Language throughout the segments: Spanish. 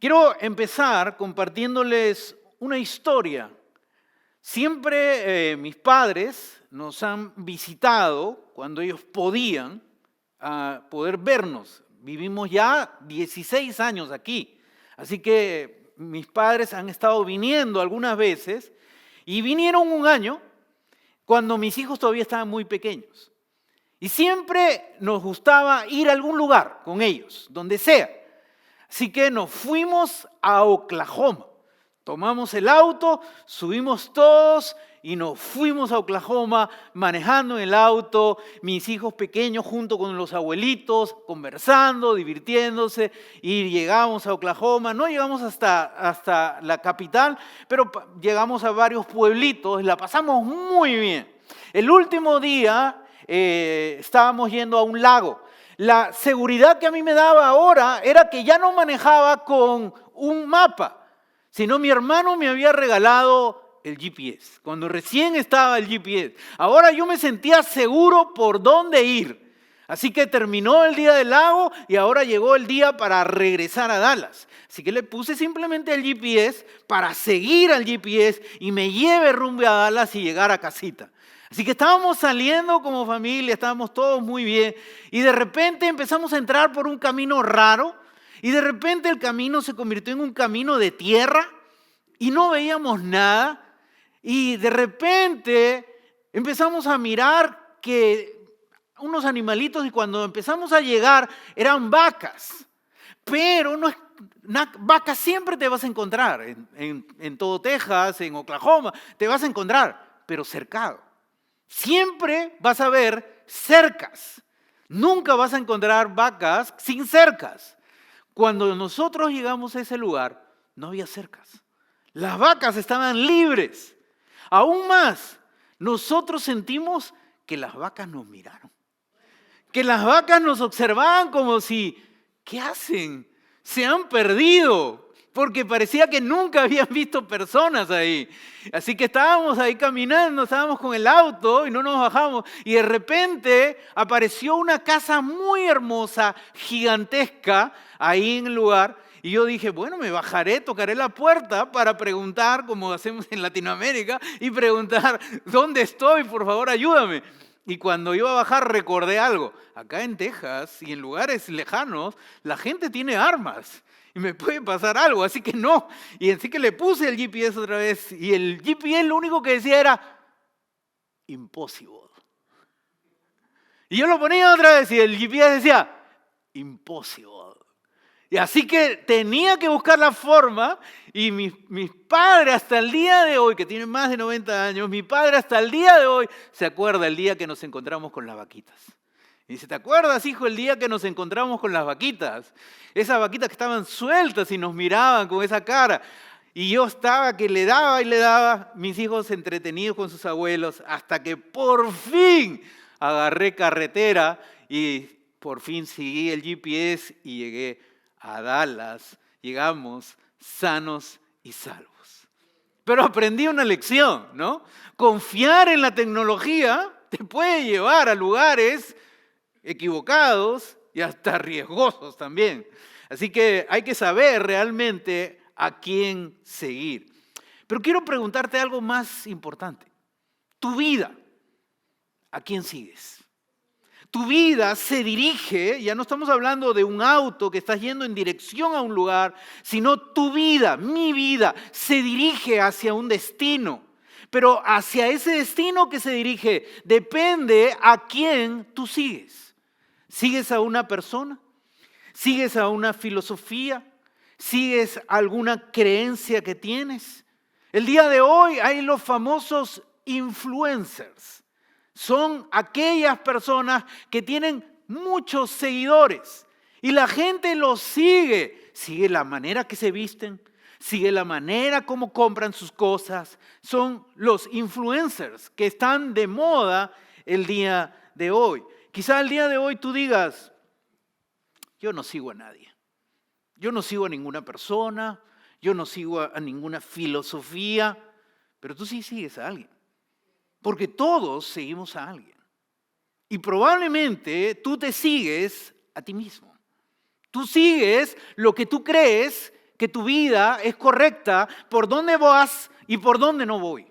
Quiero empezar compartiéndoles una historia. Siempre mis padres nos han visitado cuando ellos podían poder vernos. Vivimos ya 16 años aquí, así que mis padres han estado viniendo algunas veces y vinieron un año cuando mis hijos todavía estaban muy pequeños. Y siempre nos gustaba ir a algún lugar con ellos, donde sea. Así que nos fuimos a Oklahoma. Tomamos el auto, subimos todos y nos fuimos a Oklahoma manejando en el auto, mis hijos pequeños junto con los abuelitos, conversando, divirtiéndose, y llegamos a Oklahoma. No llegamos hasta la capital, pero llegamos a varios pueblitos, la pasamos muy bien. El último día estábamos yendo a un lago. La seguridad que a mí me daba ahora era que ya no manejaba con un mapa, sino mi hermano me había regalado el GPS, cuando recién estaba el GPS. Ahora yo me sentía seguro por dónde ir. Así que terminó el día del lago y ahora llegó el día para regresar a Dallas. Así que le puse simplemente el GPS para seguir al GPS y me lleve rumbo a Dallas y llegar a casita. Así que estábamos saliendo como familia, estábamos todos muy bien y de repente empezamos a entrar por un camino raro y de repente el camino se convirtió en un camino de tierra y no veíamos nada y de repente empezamos a mirar que unos animalitos y cuando empezamos a llegar eran vacas, pero no es vacas siempre te vas a encontrar en todo Texas, en Oklahoma, te vas a encontrar, pero cercado. Siempre vas a ver cercas. Nunca vas a encontrar vacas sin cercas. Cuando nosotros llegamos a ese lugar, no había cercas. Las vacas estaban libres. Aún más, nosotros sentimos que las vacas nos miraron. Que las vacas nos observaban como si, ¿qué hacen? Se han perdido. Porque parecía que nunca habían visto personas ahí. Así que estábamos ahí caminando, estábamos con el auto y no nos bajamos. Y de repente apareció una casa muy hermosa, gigantesca, ahí en el lugar. Y yo dije, bueno, me bajaré, tocaré la puerta para preguntar, como hacemos en Latinoamérica, y preguntar, ¿dónde estoy? Por favor, ayúdame. Y cuando iba a bajar recordé algo. Acá en Texas y en lugares lejanos, la gente tiene armas. Y me puede pasar algo, así que no. Y así que le puse el GPS otra vez. Y el GPS lo único que decía era impossible. Y yo lo ponía otra vez y el GPS decía impossible. Y así que tenía que buscar la forma. Y mis padres hasta el día de hoy, que tienen más de 90 años, mi padre hasta el día de hoy se acuerda el día que nos encontramos con las vaquitas. Y dice, ¿te acuerdas, hijo, el día que nos encontramos con las vaquitas? Esas vaquitas que estaban sueltas y nos miraban con esa cara. Y yo estaba que le daba y le daba, mis hijos entretenidos con sus abuelos, hasta que por fin agarré carretera y por fin seguí el GPS y llegué a Dallas. Llegamos sanos y salvos. Pero aprendí una lección, ¿no? Confiar en la tecnología te puede llevar a lugares equivocados y hasta riesgosos también. Así que hay que saber realmente a quién seguir. Pero quiero preguntarte algo más importante. Tu vida, ¿a quién sigues? Tu vida se dirige, ya no estamos hablando de un auto que estás yendo en dirección a un lugar, sino tu vida, mi vida, se dirige hacia un destino. Pero hacia ese destino que se dirige depende a quién tú sigues. ¿Sigues a una persona? ¿Sigues a una filosofía? ¿Sigues a alguna creencia que tienes? El día de hoy hay los famosos influencers. Son aquellas personas que tienen muchos seguidores y la gente los sigue. Sigue la manera que se visten, sigue la manera como compran sus cosas. Son los influencers que están de moda el día de hoy. Quizá el día de hoy tú digas, yo no sigo a nadie. Yo no sigo a ninguna persona, yo no sigo a ninguna filosofía, pero tú sí sigues a alguien. Porque todos seguimos a alguien. Y probablemente tú te sigues a ti mismo. Tú sigues lo que tú crees que tu vida es correcta, por dónde vas y por dónde no voy.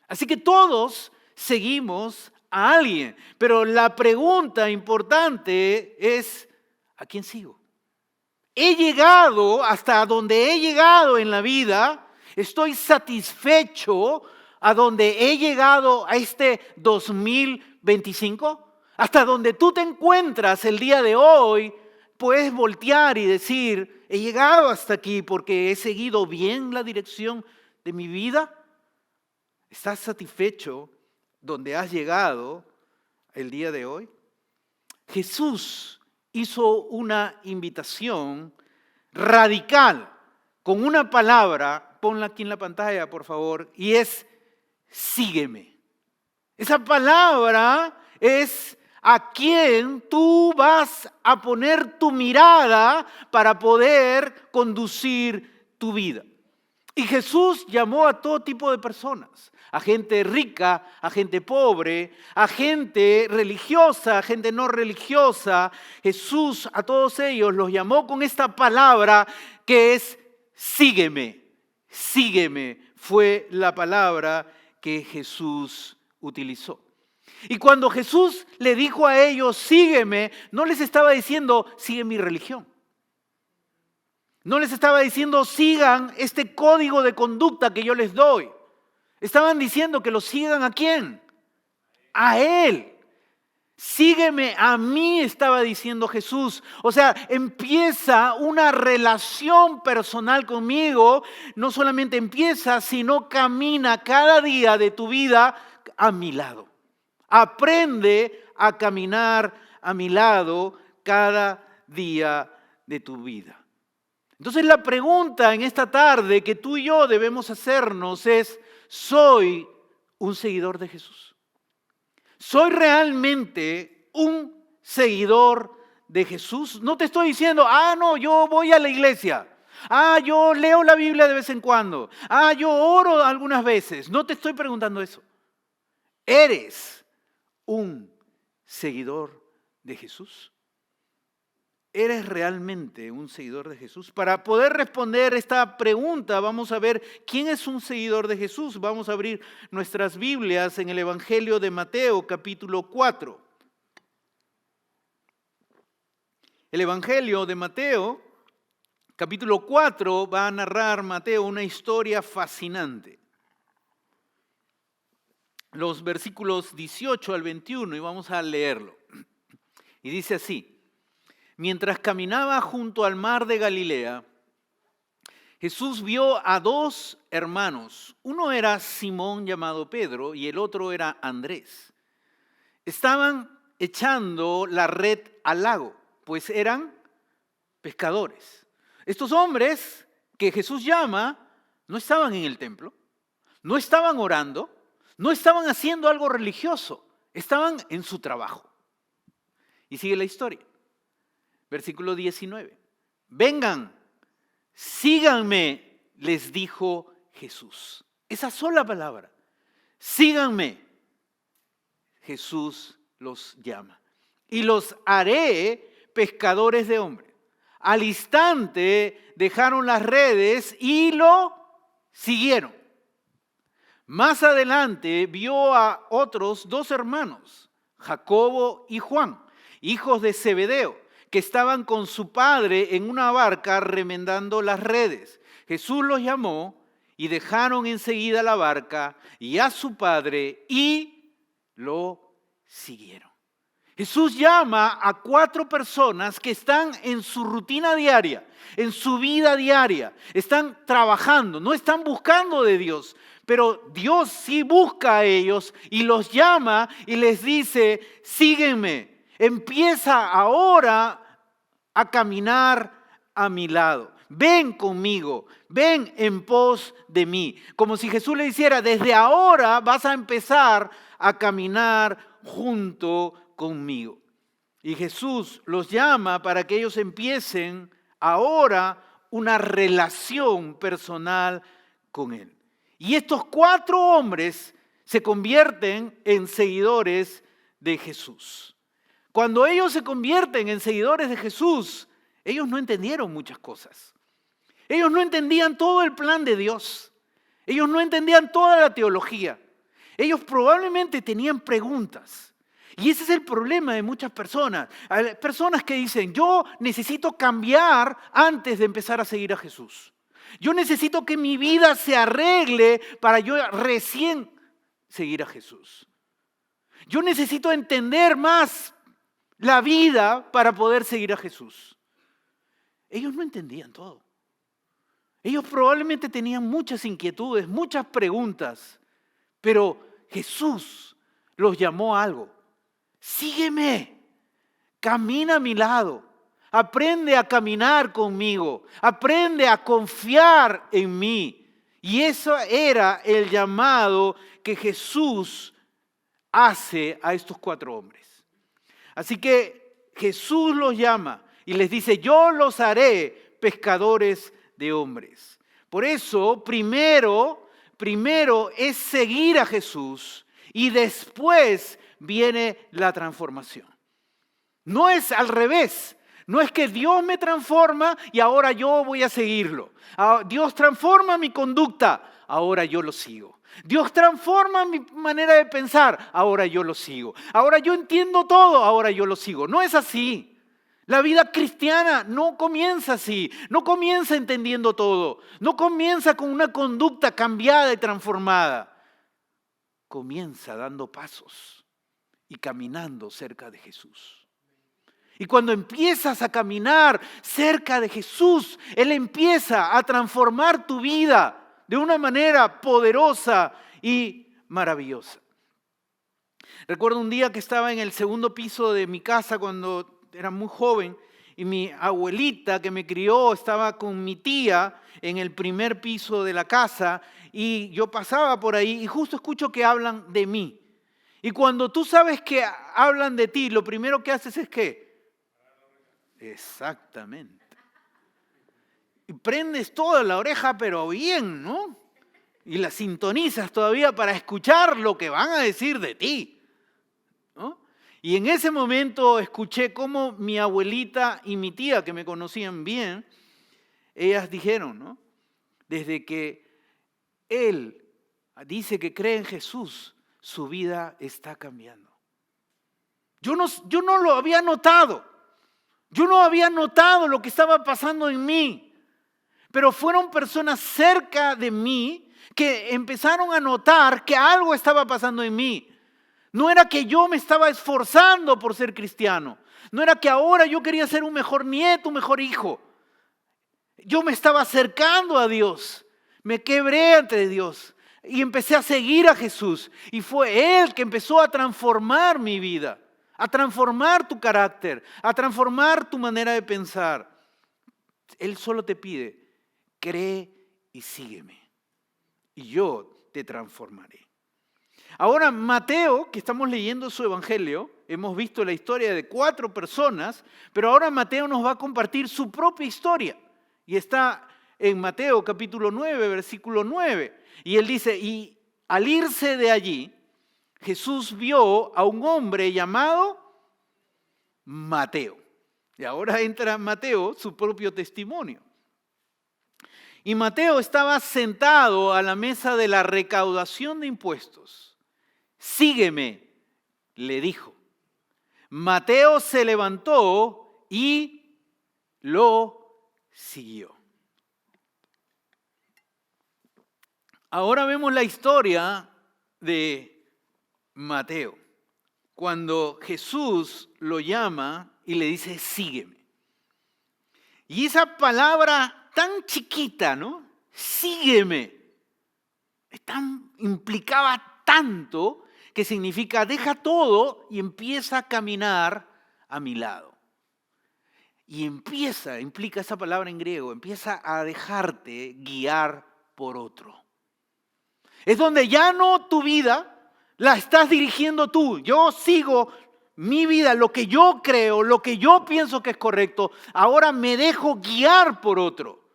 Así que todos seguimos a alguien, pero la pregunta importante es, ¿a quién sigo? He llegado hasta donde he llegado en la vida, estoy satisfecho a donde he llegado a este 2025, hasta donde tú te encuentras el día de hoy, puedes voltear y decir, he llegado hasta aquí porque he seguido bien la dirección de mi vida. ¿Estás satisfecho donde has llegado el día de hoy? Jesús hizo una invitación radical con una palabra, ponla aquí en la pantalla por favor, y es sígueme. Esa palabra es a quién tú vas a poner tu mirada para poder conducir tu vida. Y Jesús llamó a todo tipo de personas, a gente rica, a gente pobre, a gente religiosa, a gente no religiosa. Jesús a todos ellos los llamó con esta palabra que es sígueme, sígueme. Fue la palabra que Jesús utilizó. Y cuando Jesús le dijo a ellos, sígueme, no les estaba diciendo, sigue mi religión. No les estaba diciendo, sigan este código de conducta que yo les doy. Estaban diciendo que lo sigan ¿a quién? A Él. Sígueme a mí, estaba diciendo Jesús. O sea, empieza una relación personal conmigo. No solamente empieza, sino camina cada día de tu vida a mi lado. Aprende a caminar a mi lado cada día de tu vida. Entonces la pregunta en esta tarde que tú y yo debemos hacernos es, ¿soy un seguidor de Jesús? ¿Soy realmente un seguidor de Jesús? No te estoy diciendo, no, yo voy a la iglesia. Yo leo la Biblia de vez en cuando. Yo oro algunas veces. No te estoy preguntando eso. ¿Eres un seguidor de Jesús? ¿Eres realmente un seguidor de Jesús? Para poder responder esta pregunta, vamos a ver quién es un seguidor de Jesús. Vamos a abrir nuestras Biblias en el Evangelio de Mateo, capítulo 4. El Evangelio de Mateo, capítulo 4, va a narrar Mateo una historia fascinante. Los versículos 18 al 21, y vamos a leerlo. Y dice así. Mientras caminaba junto al mar de Galilea, Jesús vio a dos hermanos. Uno era Simón llamado Pedro y el otro era Andrés. Estaban echando la red al lago, pues eran pescadores. Estos hombres que Jesús llama no estaban en el templo, no estaban orando, no estaban haciendo algo religioso, estaban en su trabajo. Y sigue la historia. Versículo 19. Vengan, síganme, les dijo Jesús. Esa sola palabra. Síganme. Jesús los llama. Y los haré pescadores de hombres. Al instante dejaron las redes y lo siguieron. Más adelante vio a otros dos hermanos, Jacobo y Juan, hijos de Zebedeo, que estaban con su padre en una barca remendando las redes. Jesús los llamó y dejaron enseguida la barca y a su padre y lo siguieron. Jesús llama a 4 personas que están en su rutina diaria, en su vida diaria. Están trabajando, no están buscando de Dios, pero Dios sí busca a ellos y los llama y les dice, sígueme. Empieza ahora a caminar a mi lado. Ven conmigo, ven en pos de mí. Como si Jesús le dijera, desde ahora vas a empezar a caminar junto conmigo. Y Jesús los llama para que ellos empiecen ahora una relación personal con Él. Y estos 4 hombres se convierten en seguidores de Jesús. Cuando ellos se convierten en seguidores de Jesús, ellos no entendieron muchas cosas. Ellos no entendían todo el plan de Dios. Ellos no entendían toda la teología. Ellos probablemente tenían preguntas. Y ese es el problema de muchas personas. Hay personas que dicen, yo necesito cambiar antes de empezar a seguir a Jesús. Yo necesito que mi vida se arregle para yo recién seguir a Jesús. Yo necesito entender más la vida para poder seguir a Jesús. Ellos no entendían todo. Ellos probablemente tenían muchas inquietudes, muchas preguntas, pero Jesús los llamó a algo. Sígueme, camina a mi lado, aprende a caminar conmigo, aprende a confiar en mí. Y eso era el llamado que Jesús hace a estos 4 hombres. Así que Jesús los llama y les dice, yo los haré pescadores de hombres. Por eso, primero es seguir a Jesús y después viene la transformación. No es al revés. No es que Dios me transforma y ahora yo voy a seguirlo. Dios transforma mi conducta, ahora yo lo sigo. Dios transforma mi manera de pensar, ahora yo lo sigo. Ahora yo entiendo todo, ahora yo lo sigo. No es así. La vida cristiana no comienza así, no comienza entendiendo todo, no comienza con una conducta cambiada y transformada. Comienza dando pasos y caminando cerca de Jesús. Y cuando empiezas a caminar cerca de Jesús, Él empieza a transformar tu vida de una manera poderosa y maravillosa. Recuerdo un día que estaba en el 2º piso de mi casa cuando era muy joven y mi abuelita que me crió estaba con mi tía en el 1er piso de la casa y yo pasaba por ahí y justo escucho que hablan de mí. Y cuando tú sabes que hablan de ti, lo primero que haces es ¿qué? Exactamente. Y prendes toda la oreja pero bien, ¿no? Y la sintonizas todavía para escuchar lo que van a decir de ti, ¿no? Y en ese momento escuché cómo mi abuelita y mi tía, que me conocían bien, ellas dijeron, ¿no? Desde que él dice que cree en Jesús, su vida está cambiando. Yo no lo había notado. Yo no había notado lo que estaba pasando en mí. Pero fueron personas cerca de mí que empezaron a notar que algo estaba pasando en mí. No era que yo me estaba esforzando por ser cristiano. No era que ahora yo quería ser un mejor nieto, un mejor hijo. Yo me estaba acercando a Dios. Me quebré ante Dios y empecé a seguir a Jesús. Y fue Él que empezó a transformar mi vida, a transformar tu carácter, a transformar tu manera de pensar. Él solo te pide, cree y sígueme. Y yo te transformaré. Ahora Mateo, que estamos leyendo su evangelio, hemos visto la historia de 4 personas, pero ahora Mateo nos va a compartir su propia historia. Y está en Mateo capítulo 9, versículo 9. Y él dice, y al irse de allí, Jesús vio a un hombre llamado Mateo. Y ahora entra Mateo, su propio testimonio. Y Mateo estaba sentado a la mesa de la recaudación de impuestos. Sígueme, le dijo. Mateo se levantó y lo siguió. Ahora vemos la historia de Mateo, cuando Jesús lo llama y le dice, sígueme. Y esa palabra tan chiquita, ¿no? Sígueme. Implicaba tanto que significa deja todo y empieza a caminar a mi lado. Y implica esa palabra en griego, empieza a dejarte guiar por otro. Es donde ya no tu vida la estás dirigiendo tú. Yo sigo mi vida, lo que yo creo, lo que yo pienso que es correcto. Ahora me dejo guiar por otro.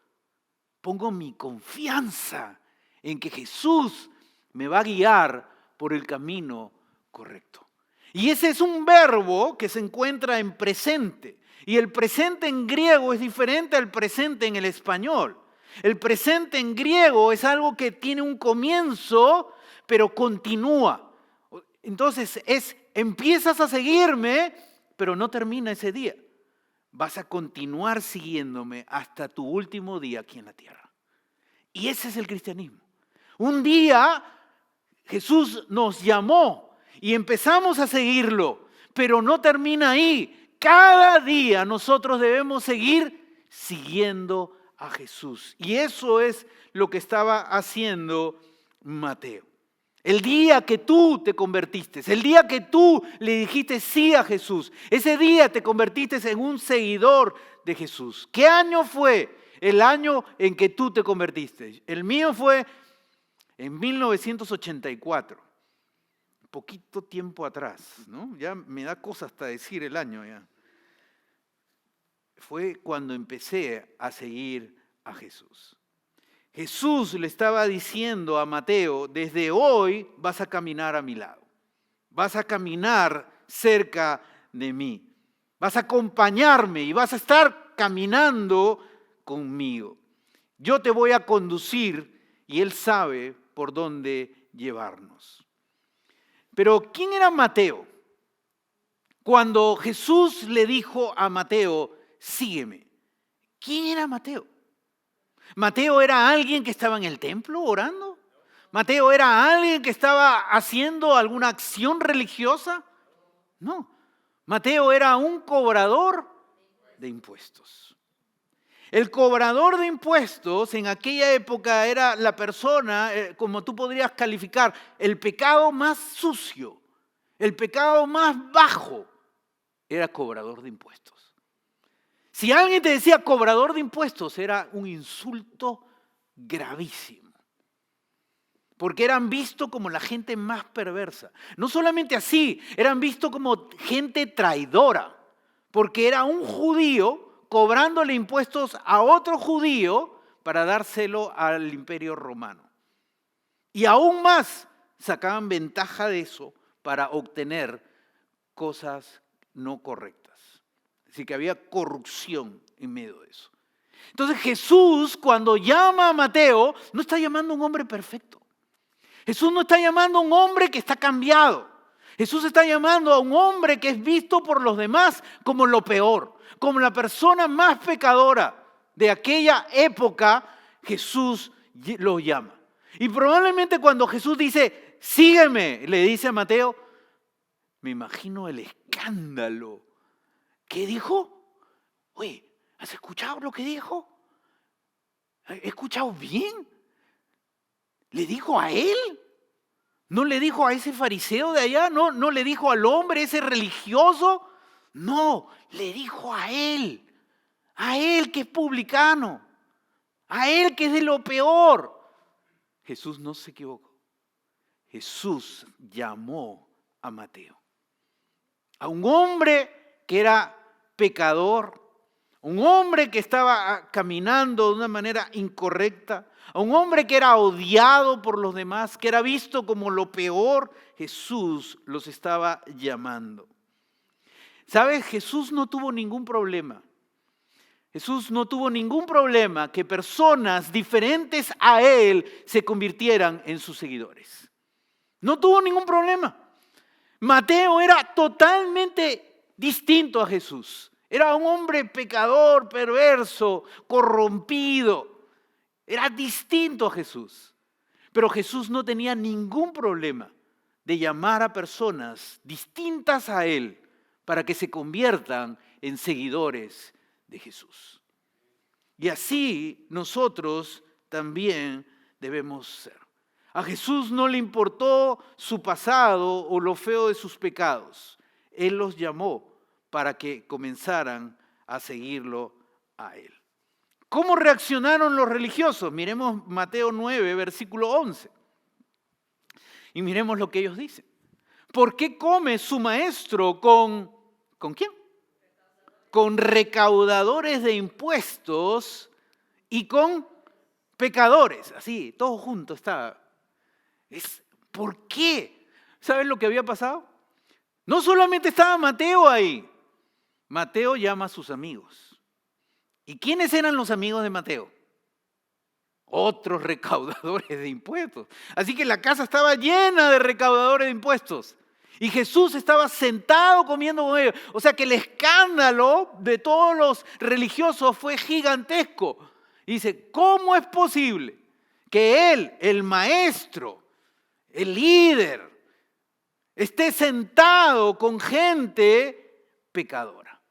Pongo mi confianza en que Jesús me va a guiar por el camino correcto. Y ese es un verbo que se encuentra en presente. Y el presente en griego es diferente al presente en el español. El presente en griego es algo que tiene un comienzo, pero continúa. Entonces empiezas a seguirme, pero no termina ese día. Vas a continuar siguiéndome hasta tu último día aquí en la tierra. Y ese es el cristianismo. Un día Jesús nos llamó y empezamos a seguirlo, pero no termina ahí. Cada día nosotros debemos seguir siguiendo a Jesús. Y eso es lo que estaba haciendo Mateo. El día que tú te convertiste, el día que tú le dijiste sí a Jesús, ese día te convertiste en un seguidor de Jesús. ¿Qué año fue el año en que tú te convertiste? El mío fue en 1984, poquito tiempo atrás, ¿no? Ya me da cosa hasta decir el año ya. Fue cuando empecé a seguir a Jesús. Jesús le estaba diciendo a Mateo, desde hoy vas a caminar a mi lado, vas a caminar cerca de mí, vas a acompañarme y vas a estar caminando conmigo. Yo te voy a conducir y Él sabe por dónde llevarnos. Pero ¿quién era Mateo? Cuando Jesús le dijo a Mateo, sígueme, ¿quién era Mateo? ¿Mateo era alguien que estaba en el templo orando? ¿Mateo era alguien que estaba haciendo alguna acción religiosa? No, Mateo era un cobrador de impuestos. El cobrador de impuestos en aquella época era la persona, como tú podrías calificar, el pecado más sucio, el pecado más bajo, era cobrador de impuestos. Si alguien te decía cobrador de impuestos, era un insulto gravísimo. Porque eran vistos como la gente más perversa. No solamente así, eran vistos como gente traidora. Porque era un judío cobrándole impuestos a otro judío para dárselo al imperio romano. Y aún más sacaban ventaja de eso para obtener cosas no correctas. Así que había corrupción en medio de eso. Entonces Jesús, cuando llama a Mateo, no está llamando a un hombre perfecto. Jesús no está llamando a un hombre que está cambiado. Jesús está llamando a un hombre que es visto por los demás como lo peor, como la persona más pecadora de aquella época. Jesús lo llama. Y probablemente cuando Jesús dice, sígueme, le dice a Mateo, me imagino el escándalo. ¿Qué dijo? Oye, ¿has escuchado lo que dijo? ¿He escuchado bien? ¿Le dijo a él? ¿No le dijo a ese fariseo de allá? ¿No le dijo al hombre, ese religioso? No, le dijo a él que es publicano, a él que es de lo peor. Jesús no se equivocó. Jesús llamó a Mateo, a un hombre que era pecador, un hombre que estaba caminando de una manera incorrecta, a un hombre que era odiado por los demás, que era visto como lo peor. Jesús los estaba llamando. ¿Sabes? Jesús no tuvo ningún problema. Jesús no tuvo ningún problema que personas diferentes a Él se convirtieran en sus seguidores. No tuvo ningún problema. Mateo era totalmente distinto a Jesús. Era un hombre pecador, perverso, corrompido. Era distinto a Jesús. Pero Jesús no tenía ningún problema de llamar a personas distintas a Él para que se conviertan en seguidores de Jesús. Y así nosotros también debemos ser. A Jesús no le importó su pasado o lo feo de sus pecados. Él los llamó para que comenzaran a seguirlo a Él. ¿Cómo reaccionaron los religiosos? Miremos Mateo 9, versículo 11. Y miremos lo que ellos dicen. ¿Por qué come su maestro ¿con quién? Con recaudadores de impuestos y con pecadores? Así, todo junto está. ¿Por qué? ¿Saben lo que había pasado? No solamente estaba Mateo ahí. Mateo llama a sus amigos. ¿Y quiénes eran los amigos de Mateo? otros recaudadores de impuestos. Así que la casa estaba llena de recaudadores de impuestos. Y Jesús estaba sentado comiendo con ellos. O sea que el escándalo de todos los religiosos fue gigantesco. Y dice, ¿cómo es posible que él, el maestro, el líder, esté sentado con gente pecadora?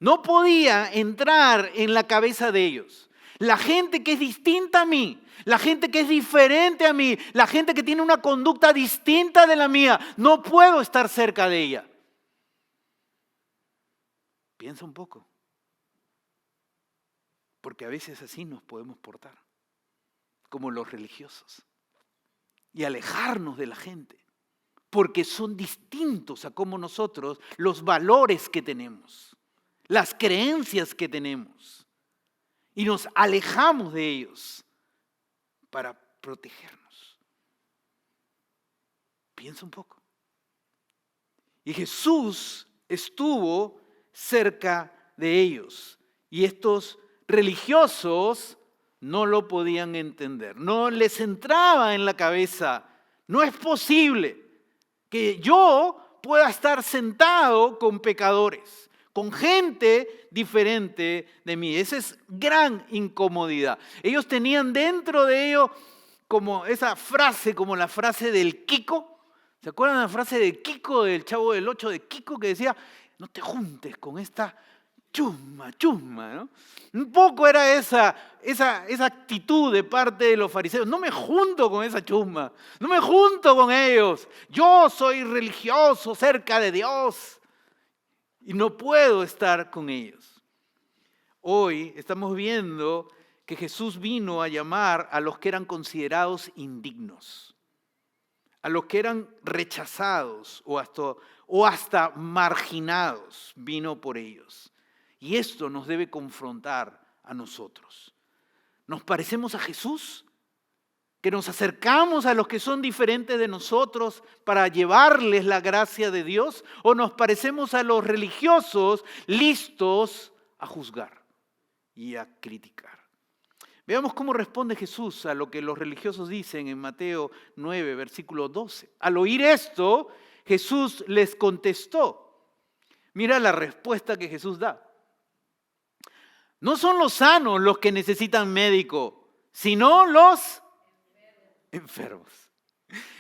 No podía entrar en la cabeza de ellos. La gente que es distinta a mí, la gente que es diferente a mí, la gente que tiene una conducta distinta de la mía, no puedo estar cerca de ella. Piensa un poco. Porque a veces así nos podemos portar, como los religiosos, y alejarnos de la gente, porque son distintos a como nosotros, los valores que tenemos, las creencias que tenemos, y nos alejamos de ellos para protegernos. Piensa un poco. Y Jesús estuvo cerca de ellos, y estos religiosos no lo podían entender, no les entraba en la cabeza. No es posible que yo pueda estar sentado con pecadores, con gente diferente de mí. Esa es gran incomodidad. Ellos tenían dentro de ellos como esa frase, como la frase del Kiko. ¿Se acuerdan de la frase de Kiko, del Chavo del Ocho de Kiko, que decía, no te juntes con esta chusma, ¿no? Un poco era esa actitud de parte de los fariseos. No me junto con esa chusma, no me junto con ellos. Yo soy religioso cerca de Dios y no puedo estar con ellos. Hoy estamos viendo que Jesús vino a llamar a los que eran considerados indignos, a los que eran rechazados o hasta marginados, vino por ellos. Y esto nos debe confrontar a nosotros. ¿Nos parecemos a Jesús? ¿Que nos acercamos a los que son diferentes de nosotros para llevarles la gracia de Dios? ¿O nos parecemos a los religiosos listos a juzgar y a criticar? Veamos cómo responde Jesús a lo que los religiosos dicen en Mateo 9, versículo 12. Al oír esto, Jesús les contestó. Mira la respuesta que Jesús da. No son los sanos los que necesitan médico, sino los enfermos.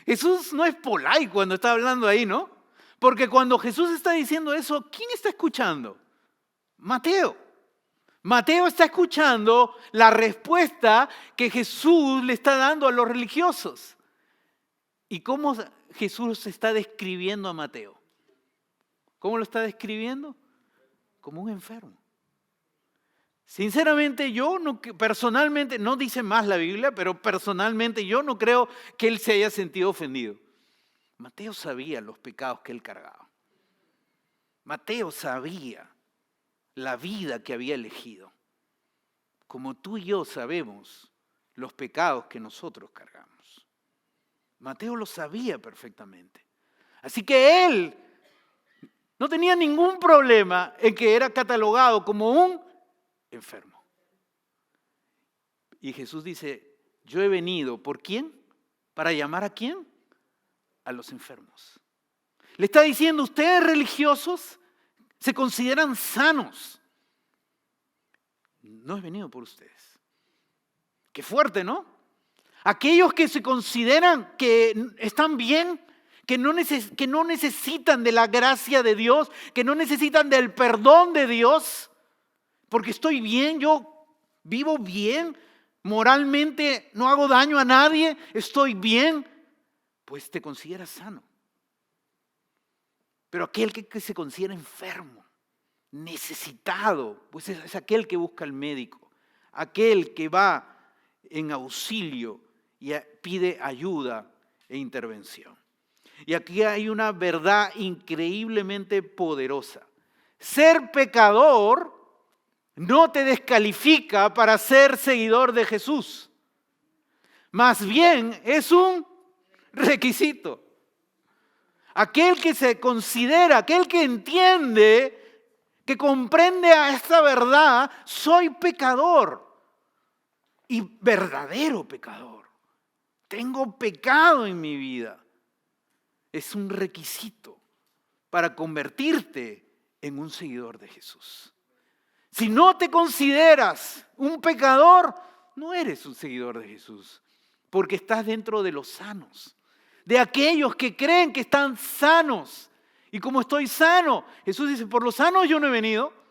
Jesús no es polite cuando está hablando ahí, ¿no? Porque cuando Jesús está diciendo eso, ¿quién está escuchando? Mateo. Mateo está escuchando la respuesta que Jesús le está dando a los religiosos. ¿Y cómo Jesús está describiendo a Mateo? ¿Cómo lo está describiendo? Como un enfermo. Sinceramente personalmente, no dice más la Biblia, pero personalmente yo no creo que él se haya sentido ofendido. Mateo sabía los pecados que él cargaba. Mateo sabía la vida que había elegido. Como tú y yo sabemos los pecados que nosotros cargamos. Mateo lo sabía perfectamente. Así que él no tenía ningún problema en que era catalogado como un enfermo. Y Jesús dice, yo he venido, ¿por quién? ¿Para llamar a quién? A los enfermos. Le está diciendo, ustedes religiosos se consideran sanos. No he venido por ustedes. Qué fuerte, ¿no? Aquellos que se consideran que están bien, que no necesitan de la gracia de Dios, que no necesitan del perdón de Dios, porque estoy bien, yo vivo bien, moralmente no hago daño a nadie, estoy bien, pues te consideras sano. Pero aquel que se considera enfermo, necesitado, pues es aquel que busca al médico, aquel que va en auxilio y pide ayuda e intervención. Y aquí hay una verdad increíblemente poderosa. Ser pecador no te descalifica para ser seguidor de Jesús. Más bien es un requisito. Aquel que se considera, aquel que entiende, que comprende a esta verdad, soy pecador. y verdadero pecador. Tengo pecado en mi vida. Es un requisito para convertirte en un seguidor de Jesús. Si no te consideras un pecador, no eres un seguidor de Jesús, porque estás dentro de los sanos, de aquellos que creen que están sanos. Y como estoy sano, Jesús dice, por los sanos yo no he venido,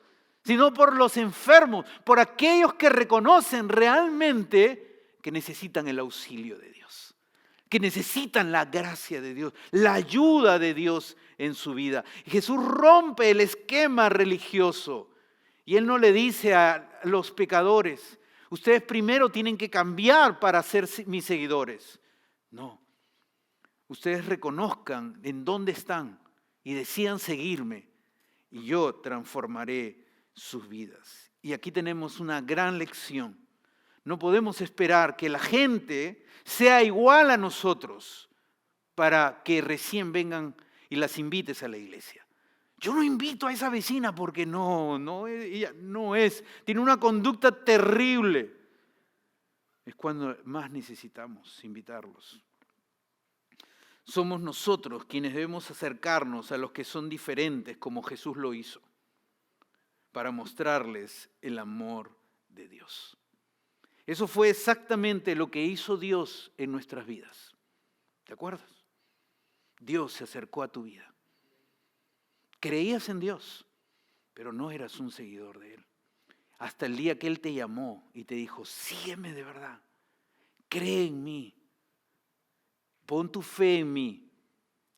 sino por los enfermos, por aquellos que reconocen realmente que necesitan el auxilio de Dios, que necesitan la gracia de Dios, la ayuda de Dios en su vida. Jesús rompe el esquema religioso y Él no le dice a los pecadores, ustedes primero tienen que cambiar para ser mis seguidores. No, ustedes reconozcan en dónde están y decidan seguirme y yo transformaré sus vidas. Y aquí tenemos una gran lección. No podemos esperar que la gente sea igual a nosotros para que recién vengan y las invites a la iglesia. Yo no invito a esa vecina porque ella no es, tiene una conducta terrible. Es cuando más necesitamos invitarlos. Somos nosotros quienes debemos acercarnos a los que son diferentes como Jesús lo hizo, para mostrarles el amor de Dios. Eso fue exactamente lo que hizo Dios en nuestras vidas. ¿Te acuerdas? Dios se acercó a tu vida. Creías en Dios, pero no eras un seguidor de Él. Hasta el día que Él te llamó y te dijo, sígueme de verdad, cree en mí, pon tu fe en mí.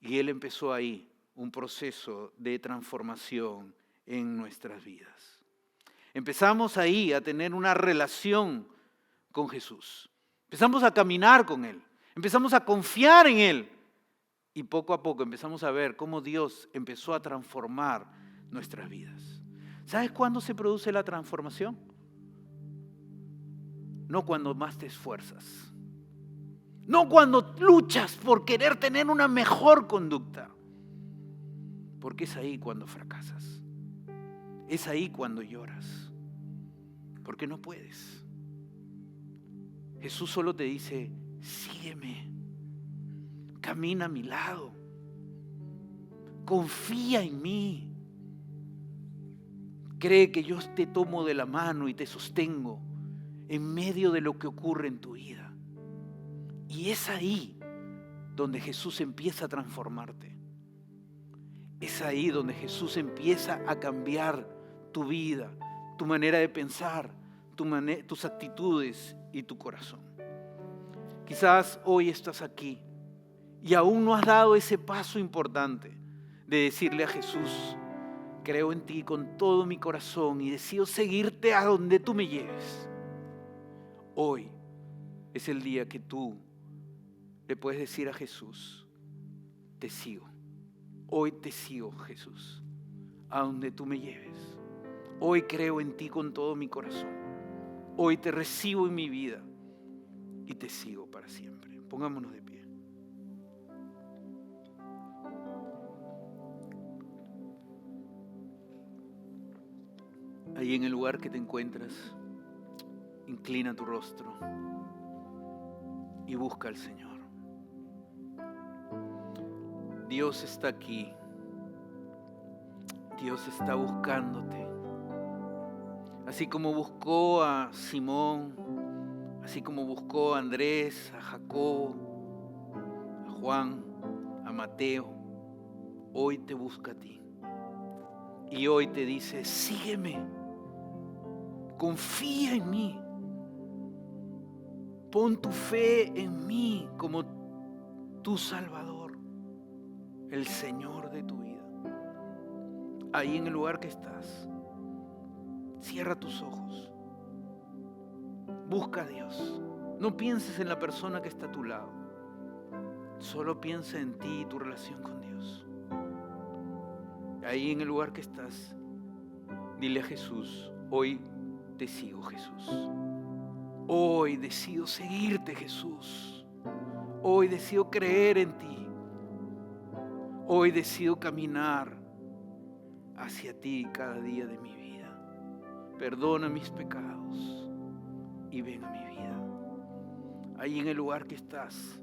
Y Él empezó ahí un proceso de transformación en nuestras vidas. Empezamos ahí a tener una relación con Jesús. Empezamos a caminar con Él. Empezamos a confiar en Él. Y poco a poco empezamos a ver cómo Dios empezó a transformar nuestras vidas. ¿Sabes cuándo se produce la transformación? No cuando más te esfuerzas. No cuando luchas por querer tener una mejor conducta. Porque es ahí cuando fracasas. Es ahí cuando lloras. Porque no puedes. Jesús solo te dice, sígueme. Camina a mi lado. Confía en mí. Cree que yo te tomo de la mano y te sostengo en medio de lo que ocurre en tu vida. Y es ahí donde Jesús empieza a transformarte. Es ahí donde Jesús empieza a cambiar tu vida, tu manera de pensar, tus actitudes y tu corazón. Quizás hoy estás aquí y aún no has dado ese paso importante de decirle a Jesús, creo en ti con todo mi corazón y decido seguirte a donde tú me lleves. Hoy es el día que tú le puedes decir a Jesús, te sigo. Hoy te sigo, Jesús, a donde tú me lleves. Hoy creo en ti con todo mi corazón. Hoy te recibo en mi vida y te sigo para siempre. Pongámonos de pie. Ahí en el lugar que te encuentras, inclina tu rostro y busca al Señor. Dios está aquí. Dios está buscándote. Así como buscó a Simón, así como buscó a Andrés, a Jacobo, a Juan, a Mateo, hoy te busca a ti. Y hoy te dice, sígueme, confía en mí, pon tu fe en mí como tu Salvador, el Señor de tu vida. Ahí en el lugar que estás, cierra tus ojos, busca a Dios. No pienses en la persona que está a tu lado, solo piensa en ti y tu relación con Dios. Ahí en el lugar que estás, dile a Jesús, hoy te sigo, Jesús. Hoy decido seguirte, Jesús. Hoy decido creer en ti. Hoy decido caminar hacia ti cada día de mi vida. Perdona mis pecados y ven a mi vida. Ahí en el lugar que estás,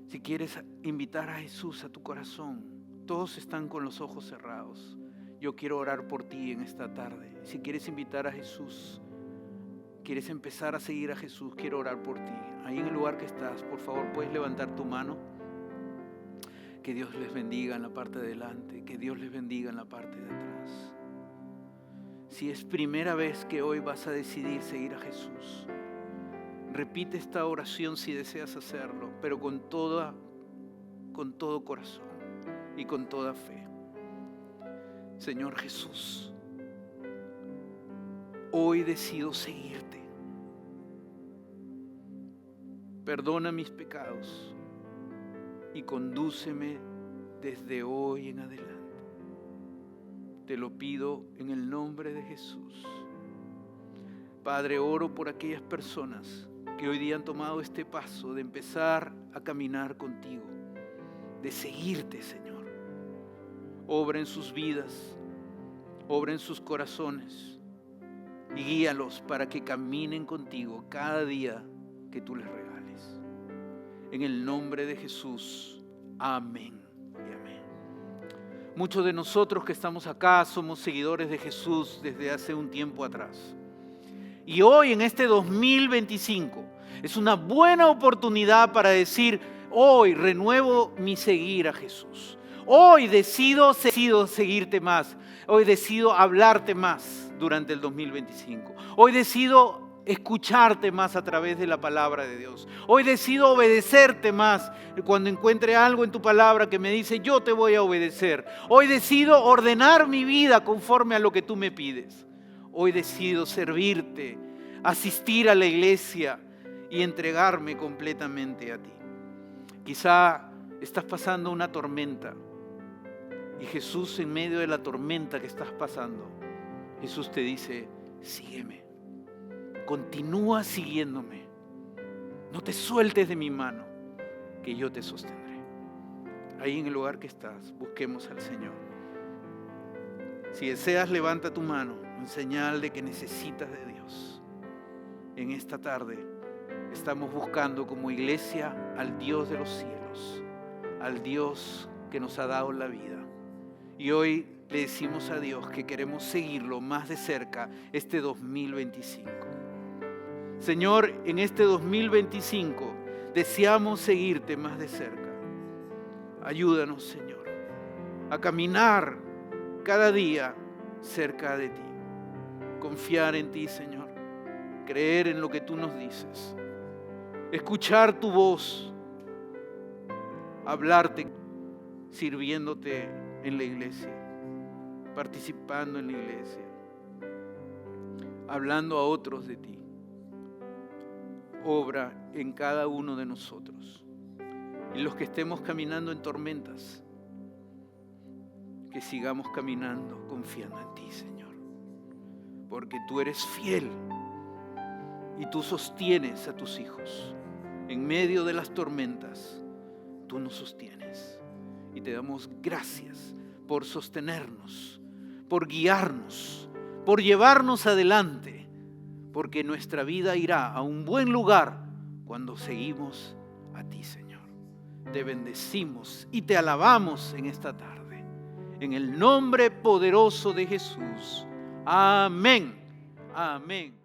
si quieres invitar a Jesús a tu corazón, todos están con los ojos cerrados. Yo quiero orar por ti en esta tarde. Si quieres invitar a Jesús, quieres empezar a seguir a Jesús, quiero orar por ti. Ahí en el lugar que estás, por favor, puedes levantar tu mano. Que Dios les bendiga en la parte de delante, que Dios les bendiga en la parte de atrás. Si es primera vez que hoy vas a decidir seguir a Jesús, repite esta oración si deseas hacerlo, pero con todo corazón y con toda fe. Señor Jesús, hoy decido seguirte. Perdona mis pecados y condúceme desde hoy en adelante. Te lo pido en el nombre de Jesús. Padre, oro por aquellas personas que hoy día han tomado este paso de empezar a caminar contigo, de seguirte, Señor. Obra en sus vidas, obra en sus corazones y guíalos para que caminen contigo cada día que tú les regales. En el nombre de Jesús, amén y amén. Muchos de nosotros que estamos acá somos seguidores de Jesús desde hace un tiempo atrás. Y hoy en este 2025 es una buena oportunidad para decir, hoy renuevo mi seguir a Jesús. Hoy decido seguirte más. Hoy decido hablarte más durante el 2025. Hoy decido escucharte más a través de la palabra de Dios. Hoy decido obedecerte más cuando encuentre algo en tu palabra que me dice yo te voy a obedecer. Hoy decido ordenar mi vida conforme a lo que tú me pides. Hoy decido servirte, asistir a la iglesia y entregarme completamente a ti. Quizá estás pasando una tormenta y Jesús en medio de la tormenta que estás pasando, Jesús te dice, sígueme. Continúa siguiéndome. No te sueltes de mi mano, que yo te sostendré. Ahí en el lugar que estás, busquemos al Señor. Si deseas, levanta tu mano en señal de que necesitas de Dios. En esta tarde estamos buscando como iglesia al Dios de los cielos, al Dios que nos ha dado la vida. Y hoy le decimos a Dios que queremos seguirlo más de cerca este 2025. Señor, en este 2025 deseamos seguirte más de cerca. Ayúdanos, Señor, a caminar cada día cerca de ti. Confiar en ti, Señor. Creer en lo que tú nos dices. Escuchar tu voz. Hablarte, sirviéndote en la iglesia. Participando en la iglesia. Hablando a otros de ti. Obra en cada uno de nosotros. Y los que estemos caminando en tormentas, que sigamos caminando confiando en ti, Señor. Porque tú eres fiel y tú sostienes a tus hijos. En medio de las tormentas, tú nos sostienes. Y te damos gracias por sostenernos, por guiarnos, por llevarnos adelante. Porque nuestra vida irá a un buen lugar cuando seguimos a ti, Señor. Te bendecimos y te alabamos en esta tarde. En el nombre poderoso de Jesús. Amén. Amén.